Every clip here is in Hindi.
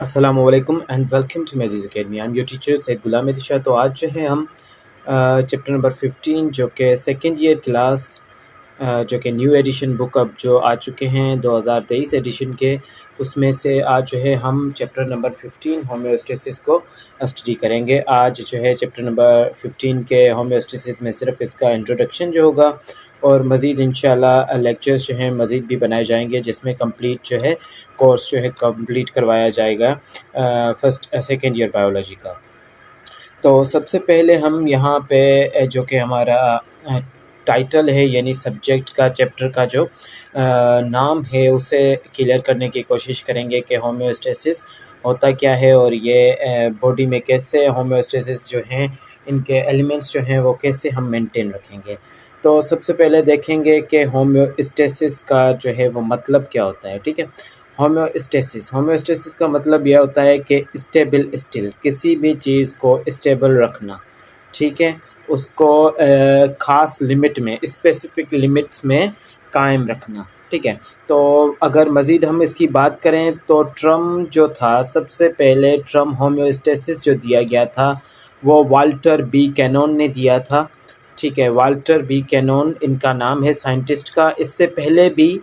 अस्सलाम वालेकुम एंड वेलकम टू मेजिस academy. I am your teacher Syed Ghulam Shah. तो आज जो है हम चैप्टर नंबर 15 जो कि सेकेंड ईयर क्लास जो कि न्यू एडिशन बुक अब जो आ चुके हैं 2023 एडिशन के, उसमें से आज जो है हम चैप्टर नंबर 15 होम्योस्टेसिस को स्टडी करेंगे। आज जो है चैप्टर नंबर 15 के होम्योस्टेसिस में सिर्फ इसका इंट्रोडक्शन जो होगा और मज़ीद इंशाल्लाह लेक्चर्स जो हैं मज़ीद भी बनाए जाएंगे, जिसमें कंप्लीट जो है कोर्स जो है कंप्लीट करवाया जाएगा फर्स्ट सेकेंड ईयर बायोलॉजी का। तो सबसे पहले हम यहाँ पे जो कि हमारा टाइटल है यानी सब्जेक्ट का चैप्टर का जो नाम है उसे क्लियर करने की कोशिश करेंगे कि होम्योस्टेसिस होता क्या है और ये बॉडी में कैसे होम्योस्टेसिस जो हैं इनके एलिमेंट्स जो हैं वो कैसे हम मेंटेन रखेंगे। तो सबसे पहले देखेंगे कि होम्योस्टेसिस का जो है वो मतलब क्या होता है। ठीक है, होम्योस्टेसिस का मतलब यह होता है कि स्टेबल स्टिल, किसी भी चीज़ को स्टेबल रखना। ठीक है, उसको ख़ास लिमिट में, स्पेसिफिक लिमिट्स में कायम रखना। ठीक है, तो अगर मज़ीद हम इसकी बात करें तो टर्म जो था, सबसे पहले टर्म होम्योस्टेसिस जो दिया गया था वो वाल्टर बी कैनन ने दिया था। ठीक है, वाल्टर बी कैनन इनका नाम है साइंटिस्ट का। इससे पहले भी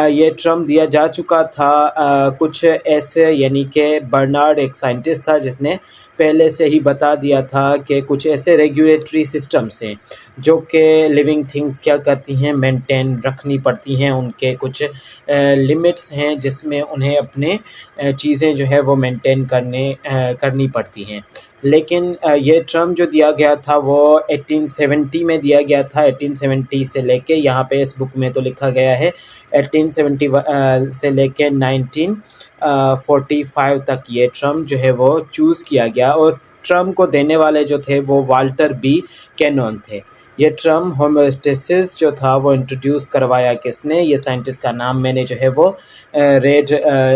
ये टर्म दिया जा चुका था कुछ ऐसे, यानी कि बर्नार्ड एक साइंटिस्ट था जिसने पहले से ही बता दिया था कि कुछ ऐसे रेगुलेटरी सिस्टम्स हैं जो कि लिविंग थिंग्स क्या करती हैं, मेंटेन रखनी पड़ती हैं। उनके कुछ लिमिट्स हैं जिसमें उन्हें अपने चीज़ें जो है वो मेंटेन करनी पड़ती हैं। लेकिन ये टर्म जो दिया गया था वो 1870 में दिया गया था। 1870 से लेके, यहाँ पे इस बुक में तो लिखा गया है 1870 से लेके 1945 तक ये टर्म जो है वो चूज़ किया गया और टर्म को देने वाले जो थे वो वाल्टर बी कैनन थे। ये टर्म होम्योस्टेसिस जो था वो इंट्रोड्यूस करवाया किसने, ये साइंटिस्ट का नाम मैंने जो है वो रेड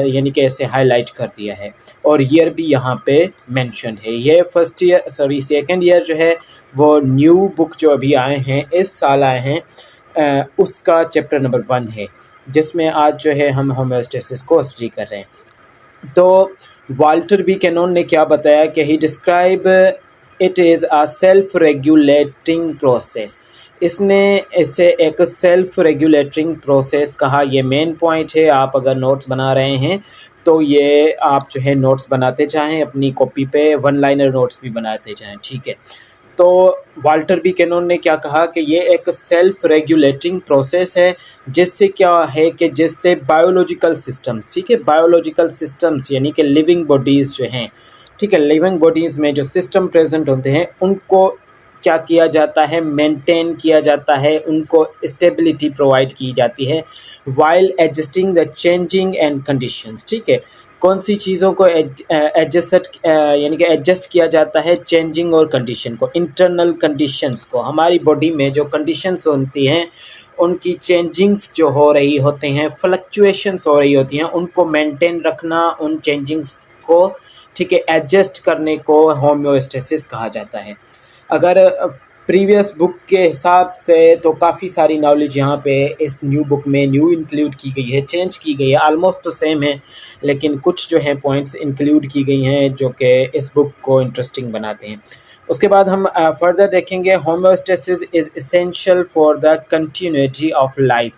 यानी कि ऐसे हाईलाइट कर दिया है और ईयर भी यहाँ पे मेंशन है। ये सेकेंड ईयर जो है वो न्यू बुक जो अभी आए हैं, इस साल आए हैं, उसका चैप्टर नंबर 1 है, जिसमें आज जो है हम होम्योस्टेसिस को स्टडी कर रहे हैं। तो वाल्टर बी कैनन ने क्या बताया कि he describe it is a self regulating process. इसने इसे एक सेल्फ रेगुलेटिंग प्रोसेस कहा। ये मेन पॉइंट है। आप अगर नोट्स बना रहे हैं तो ये आप जो है नोट्स बनाते जाएं, अपनी कॉपी पे वन लाइनर नोट्स भी बनाते जाएं। ठीक है, तो वाल्टर बी कैनन ने क्या कहा कि ये एक सेल्फ रेगुलेटिंग प्रोसेस है, जिससे क्या है कि जिससे बायोलॉजिकल सिस्टम्स, ठीक है, बायोलॉजिकल सिस्टम्स यानी कि लिविंग बॉडीज़ जो हैं, ठीक है, लिविंग बॉडीज़ में जो सिस्टम प्रेजेंट होते हैं उनको क्या किया जाता है, मेंटेन किया जाता है, उनको स्टेबिलिटी प्रोवाइड की जाती है while adjusting the changing and conditions. ठीक है, कौन सी चीज़ों को यानी कि एडजस्ट किया जाता है, चेंजिंग और कंडीशन को, इंटरनल कंडीशंस को। हमारी बॉडी में जो कंडीशंस होती हैं उनकी चेंजिंग्स जो हो रही होते हैं, फ्लक्चुएशंस हो रही होती हैं, उनको मेंटेन रखना, उन चेंजिंग्स को, ठीक है, एडजस्ट करने को होम्योस्टेसिस कहा जाता है। अगर प्रीवियस बुक के हिसाब से तो काफ़ी सारी नॉलेज यहाँ पे इस न्यू बुक में न्यू इंक्लूड की गई है, चेंज की गई है, आलमोस्ट तो सेम है, लेकिन कुछ जो है पॉइंट्स इंक्लूड की गई हैं जो कि इस बुक को इंटरेस्टिंग बनाते हैं। उसके बाद हम फर्दर देखेंगे homeostasis is essential for the continuity of life.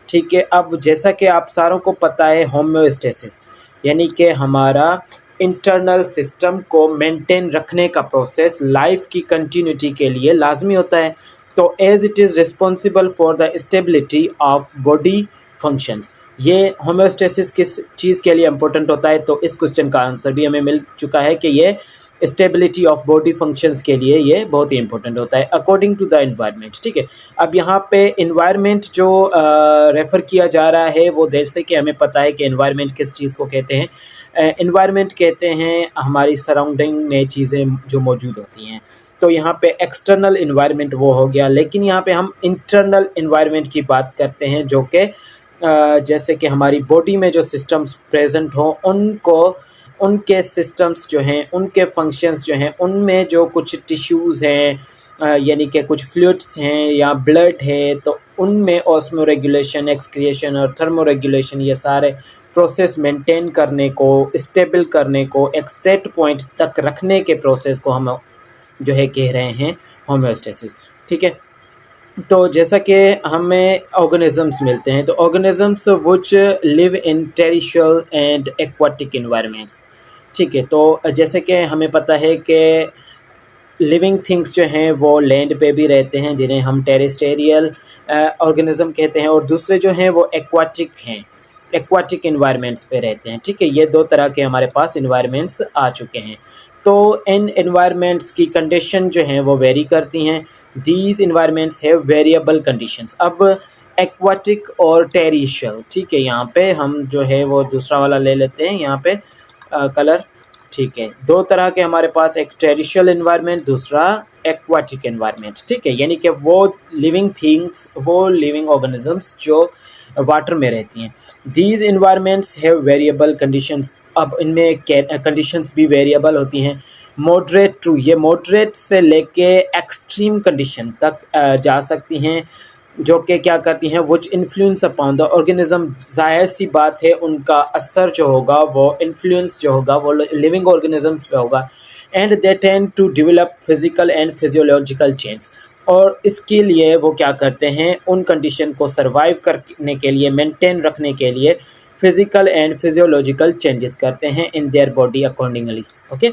ठीक है, अब जैसा कि आप सारों को पता है होम्योस्टेसिस यानी कि हमारा इंटरनल सिस्टम को मेंटेन रखने का प्रोसेस लाइफ की कंटिन्यूटी के लिए लाजमी होता है। तो as it is responsible for the stability of body functions. ये होम्योस्टेसिस किस चीज़ के लिए इम्पोर्टेंट होता है, तो इस क्वेश्चन का आंसर भी हमें मिल चुका है कि ये स्टेबिलिटी ऑफ बॉडी फंक्शंस के लिए ये बहुत ही इंपॉर्टेंट होता है अकॉर्डिंग टू द एनवायरनमेंट। ठीक है, अब यहाँ पे एनवायरनमेंट जो रेफ़र किया जा रहा है वो जैसे कि हमें पता है कि एनवायरनमेंट किस चीज़ को कहते हैं। एनवायरनमेंट कहते हैं हमारी सराउंडिंग में चीज़ें जो मौजूद होती हैं। तो यहाँ पे एक्सटर्नल एनवायरनमेंट वो हो गया, लेकिन यहाँ पे हम इंटरनल एनवायरनमेंट की बात करते हैं जो कि जैसे कि हमारी बॉडी में जो सिस्टम्स प्रेजेंट हों उनको, उनके सिस्टम्स जो हैं, उनके फंक्शंस जो हैं, उनमें जो कुछ टिश्यूज़ हैं यानी कि कुछ फ्लूइड्स हैं या ब्लड है, तो उनमें ऑस्मो रेगुलेशन, एक्सक्रिएशन और थर्मो रेगुलेशन, ये सारे प्रोसेस मेंटेन करने को, स्टेबल करने को, एक सेट पॉइंट तक रखने के प्रोसेस को हम जो है कह रहे हैं होम्योस्टेसिस। ठीक है, तो जैसा कि हमें ऑर्गेनिजम्स मिलते हैं, तो organisms which live in terrestrial and aquatic environments. ठीक है, तो जैसे कि हमें पता है कि लिविंग थिंग्स जो हैं वो लैंड पे भी रहते हैं, जिन्हें हम टेरेस्टेरियल ऑर्गेनिज्म कहते हैं, और दूसरे जो हैं वो एक्वाटिक हैं, एक्वाटिक इन्वायरमेंट्स पे रहते हैं। ठीक है, ये दो तरह के हमारे पास इन्वायरमेंट्स आ चुके हैं। तो इन इन्वायरमेंट्स की कंडीशन जो हैं वो वेरी करती हैं। These environments have variable conditions. अब एक्वाटिक और टेरिशियल, ठीक है, यहाँ पे हम जो है वो दूसरा वाला ले लेते हैं यहाँ पे कलर। ठीक है, दो तरह के हमारे पास, एक टेरिशियल इन्वायरमेंट, दूसरा एक्वाटिक इन्वायरमेंट। ठीक है, यानी कि वो लिविंग थिंग्स, वो लिविंग ऑर्गेनिजम्स जो वाटर में रहती हैं। These environments have variable conditions. अब इनमें कंडीशंस भी वेरिएबल होती हैं। मॉडरेट टू, ये मॉडरेट से लेके एक्सट्रीम कंडीशन तक जा सकती हैं, जो कि क्या करती हैं, which influence upon the organism. जाहिर सी बात है उनका असर जो होगा, वो इन्फ्लुएंस जो होगा वो लिविंग ऑर्गेनिजम्स पे होगा। And they tend to develop physical and physiological change. और इसके लिए वो क्या करते हैं, उन कंडीशन को सर्वाइव करने के लिए, मेंटेन रखने के लिए फिजिकल एंड फिजियोलॉजिकल चेंजेस करते हैं in their body accordingly. Okay,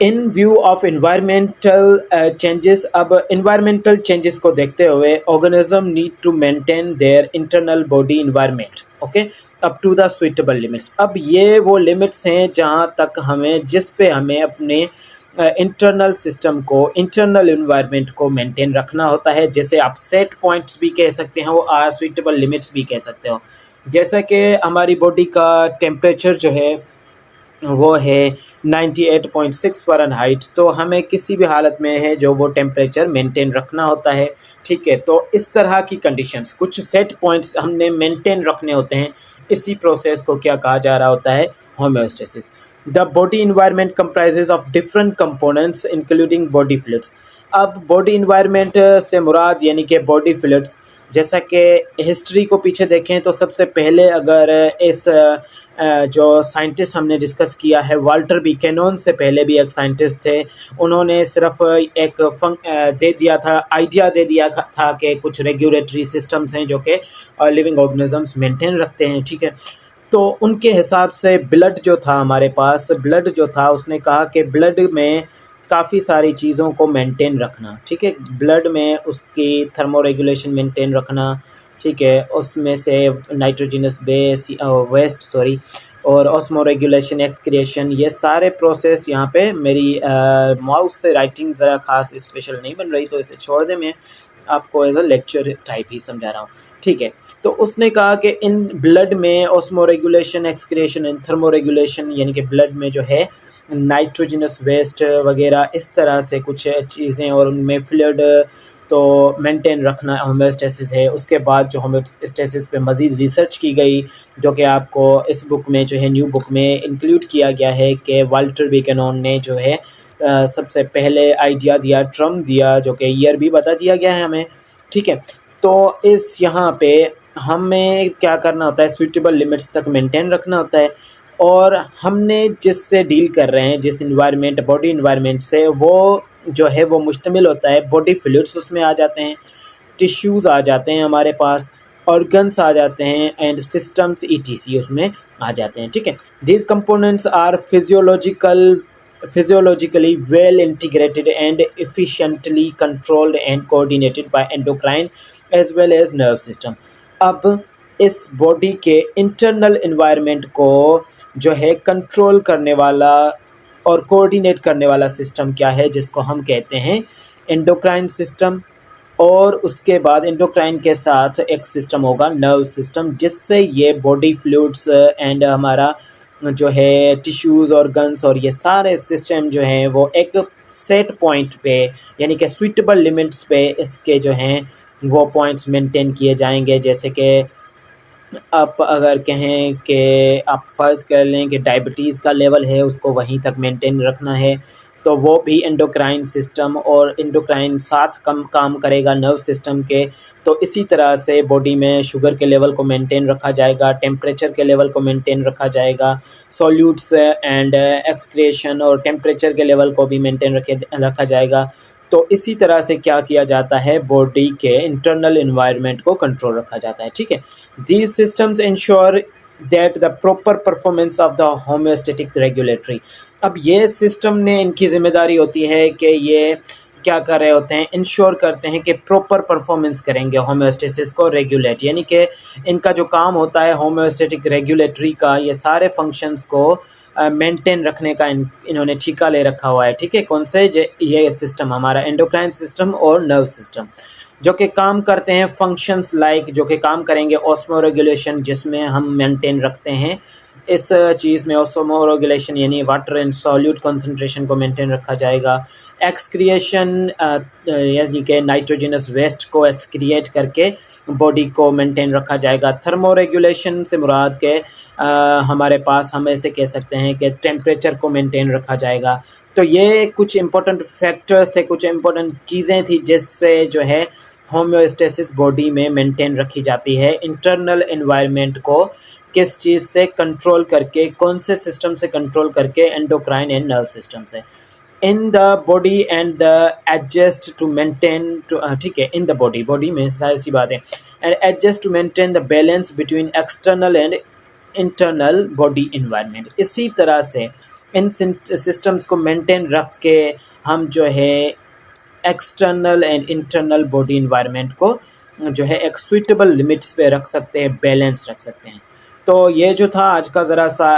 in view of environmental changes. अब इन्वायरमेंटल चेंजेस को देखते हुए organism need to maintain their internal body environment, okay, up to the suitable limits. अब ये वो लिमिट्स हैं जहाँ तक हमें, जिस पे हमें अपने इंटरनल सिस्टम को, इंटरनल इन्वायरमेंट को मेंटेन रखना होता है। जैसे आप सेट पॉइंट्स भी कह सकते हो, सुइटेबल लिमिट्स भी कह सकते हो। जैसे कि हमारी बॉडी का टेम्परेचर जो है वो है 98.6 फ़ारेनहाइट, तो हमें किसी भी हालत में है जो वो टेम्परेचर मेंटेन रखना होता है। ठीक है, तो इस तरह की कंडीशंस, कुछ सेट पॉइंट्स हमने मेंटेन रखने होते हैं। इसी प्रोसेस को क्या कहा जा रहा होता है, homeostasis. The body environment comprises of different components including body fluids. अब बॉडी इन्वायरमेंट से मुराद यानी कि बॉडी फ्लूइड्स, जैसा कि हिस्ट्री को पीछे देखें तो सबसे पहले अगर इस जो साइंटिस्ट हमने डिस्कस किया है, वाल्टर बुकैनन से पहले भी एक साइंटिस्ट थे। उन्होंने सिर्फ एक दे दिया था, आइडिया दे दिया था कि कुछ रेगुलेटरी सिस्टम्स हैं जो कि लिविंग ऑर्गेनिजम्स मेंटेन रखते हैं। ठीक है, तो उनके हिसाब से ब्लड जो था हमारे पास, ब्लड जो था, उसने कहा कि ब्लड में काफ़ी सारी चीज़ों को मेंटेन रखना। ठीक है, ब्लड में उसकी थर्मो रेगुलेशन मेंटेन रखना। ठीक है, उसमें से नाइट्रोजनस वेस्ट और ऑस्मो रेगुलेशन, एक्सक्रिएशन, ये सारे प्रोसेस यहाँ पे, मेरी माउस से राइटिंग ज़रा खास स्पेशल नहीं बन रही तो इसे छोड़ दें, मैं आपको एज अ लेक्चर टाइप ही समझा रहा हूँ। ठीक है, तो उसने कहा कि इन ब्लड में osmo regulation, excretion and thermo regulation, यानी कि ब्लड में जो है नाइट्रोजनस वेस्ट वगैरह इस तरह से कुछ चीज़ें, और उनमें फ्लूइड तो मेंटेन रखना होम्योस्टेसिस है। उसके बाद जो होम्योस्टेसिस पे मज़ीद रिसर्च की गई, जो कि आपको इस बुक में जो है, न्यू बुक में इंक्लूड किया गया है, कि वाल्टर बुकैनन ने जो है सबसे पहले आइडिया दिया, टर्म दिया, जो कि ईयर भी बता दिया गया है हमें। ठीक है, तो इस यहाँ पे हमें क्या करना होता है, सूटेबल लिमिट्स तक मेंटेन रखना होता है। और हमने जिससे डील कर रहे हैं, जिस इन्वायरमेंट, बॉडी इन्वायरमेंट से, वो जो है वो मुश्तमिल होता है, बॉडी फ्लूइड्स उसमें आ जाते हैं, टिश्यूज़ आ जाते हैं हमारे पास, ऑर्गन्स आ जाते हैं, एंड सिस्टम्स ईटीसी उसमें आ जाते हैं। ठीक है, these components are physiologically well integrated and efficiently controlled and coordinated by endocrine as well as nerve system। अब इस बॉडी के इंटरनल इन्वायरमेंट को जो है कंट्रोल करने वाला और कोऑर्डिनेट करने वाला सिस्टम क्या है, जिसको हम कहते हैं एंडोक्राइन सिस्टम। और उसके बाद एंडोक्राइन के साथ एक सिस्टम होगा नर्व सिस्टम, जिससे ये बॉडी फ्लूइड्स एंड हमारा जो है टिश्यूज़, ऑर्गन्स और ये सारे सिस्टम जो हैं वो एक सेट पॉइंट पे, यानी कि सूटेबल लिमिट्स पे इसके जो हैं वो पॉइंट्स मेंटेन किए जाएंगे। जैसे कि आप अगर कहें कि आप फ़र्ज़ कर लें कि डायबिटीज़ का लेवल है, उसको वहीं तक मेंटेन रखना है, तो वो भी एंडोक्राइन सिस्टम और एंडोक्राइन साथ कम काम करेगा नर्व सिस्टम के। तो इसी तरह से बॉडी में शुगर के लेवल को मेंटेन रखा जाएगा, टेम्परेचर के लेवल को मेंटेन रखा जाएगा, सॉल्यूट्स एंड एक्सक्रिएशन और टेम्परेचर के लेवल को भी मेंटेन रखा जाएगा। तो इसी तरह से क्या किया जाता है, बॉडी के इंटरनल इन्वायरमेंट को कंट्रोल रखा जाता है, ठीक है। These systems ensure that the proper performance of the homeostatic regulatory. अब ये सिस्टम ने इनकी जिम्मेदारी होती है कि ये क्या कर रहे होते हैं, इंश्योर करते हैं कि प्रॉपर परफॉर्मेंस करेंगे होम्योस्टेसिस को रेगुलेट, यानी कि इनका जो काम होता है होम्योस्टेटिक रेगुलेटरी का, ये सारे फंक्शंस को मेंटेन रखने का इन्होंने ठेका ले रखा हुआ है, ठीक है। कौन से, ये सिस्टम हमारा एंडोक्राइन सिस्टम और नर्व सिस्टम, जो कि काम करते हैं फंक्शंस लाइक, जो कि काम करेंगे ऑस्मो रेगुलेशन, जिसमें हम मेंटेन रखते हैं इस चीज़ में ऑस्मो रेगुलेशन, यानी वाटर एंड सॉल्यूट कंसंट्रेशन को मेंटेन रखा जाएगा। एक्सक्रिएशन यानी कि नाइट्रोजनस वेस्ट को एक्सक्रिएट करके बॉडी को मेंटेन रखा जाएगा। थर्मो रेगुलेशन से मुराद के हमारे पास हम ऐसे कह सकते हैं कि टेम्परेचर को मेंटेन रखा जाएगा। तो ये कुछ इंपॉर्टेंट फैक्टर्स थे, कुछ इंपॉर्टेंट चीज़ें थी जिससे जो है होम्योस्टेसिस बॉडी में मेंटेन रखी जाती है। इंटरनल एनवायरनमेंट को किस चीज़ से कंट्रोल करके, कौन से सिस्टम से कंट्रोल करके, एंडोक्राइन एंड नर्व सिस्टम से। In the body and the adjust to maintain, ठीक है, इन द बॉडी में सारी सी बात है, and adjust to maintain the balance between external and internal body environment. इसी तरह से इन सिस्टम्स को मेंटेन रख के हम जो है external and internal body environment को जो है एक सुइटेबल लिमिट्स पे रख सकते हैं, बैलेंस रख सकते हैं। तो ये जो था आज का ज़रा सा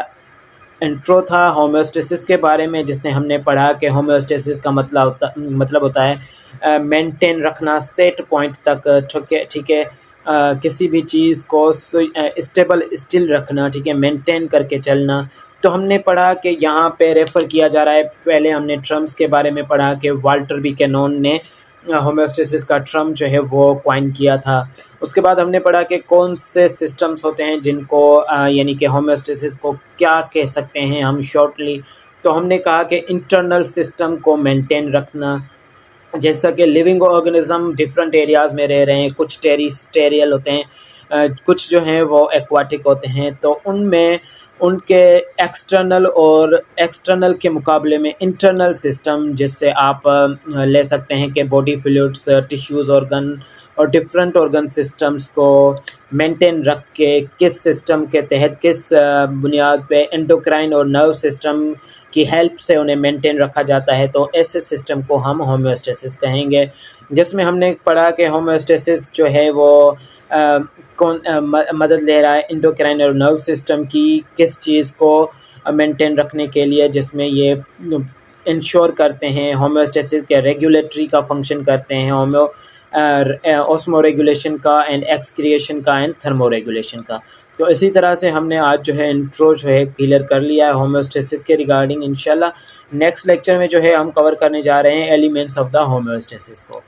इंट्रो था होम्योस्टेसिस के बारे में, जिसने हमने पढ़ा कि होम्योस्टेसिस का मतलब होता है मेंटेन रखना सेट पॉइंट तक, ठीक है, किसी भी चीज़ को स्टेबल स्टिल रखना, ठीक है, मेंटेन करके चलना। तो हमने पढ़ा कि यहाँ पे रेफ़र किया जा रहा है, पहले हमने ट्रम्स के बारे में पढ़ा कि वाल्टर बी कैनॉन ने होम्योस्टेसिस का ट्रम जो है वो क्वाइन किया था। उसके बाद हमने पढ़ा कि कौन से सिस्टम्स होते हैं जिनको यानी कि होम्योस्टेसिस को क्या कह सकते हैं हम शॉर्टली। तो हमने कहा कि इंटरनल सिस्टम को मेंटेन रखना, जैसा कि लिविंग ऑर्गेनिज्म डिफरेंट एरियाज़ में रह रहे हैं, कुछ टेरिस्टेरियल होते हैं, कुछ जो हैं वो एक्वाटिक होते हैं। तो उनमें उनके एक्सटर्नल के मुकाबले में इंटरनल सिस्टम, जिससे आप ले सकते हैं कि बॉडी फ्लूइड्स, टिश्यूज़, ऑर्गन और डिफरेंट ऑर्गन सिस्टम्स को मेंटेन रख के किस सिस्टम के तहत, किस बुनियाद पे एंडोक्राइन और नर्व सिस्टम की हेल्प से उन्हें मेंटेन रखा जाता है। तो ऐसे सिस्टम को हम होम्योस्टेसिस कहेंगे, जिसमें हमने पढ़ा कि होम्योस्टेसिस जो है वो मदद ले रहा है एंडोक्राइन और नर्व सिस्टम की किस चीज़ को मेंटेन रखने के लिए, जिसमें ये इंश्योर करते हैं होम्योस्टेसिस के रेगुलेटरी का फंक्शन करते हैं, ऑस्मो रेगुलेशन का एंड एक्सक्रिएशन का एंड थर्मो रेगुलेशन का। तो इसी तरह से हमने आज जो है इंट्रो जो है क्लियर कर लिया है होम्योस्टेसिस के रिगार्डिंग। इंशाल्लाह नेक्स्ट लेक्चर में जो है हम कवर करने जा रहे हैं एलिमेंट्स ऑफ द होम्योस्टेसिस को।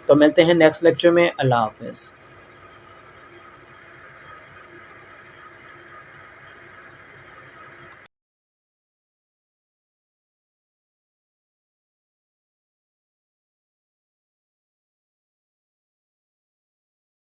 तो मिलते हैं नेक्स्ट लेक्चर में। अल्लाह हाफ़िज़।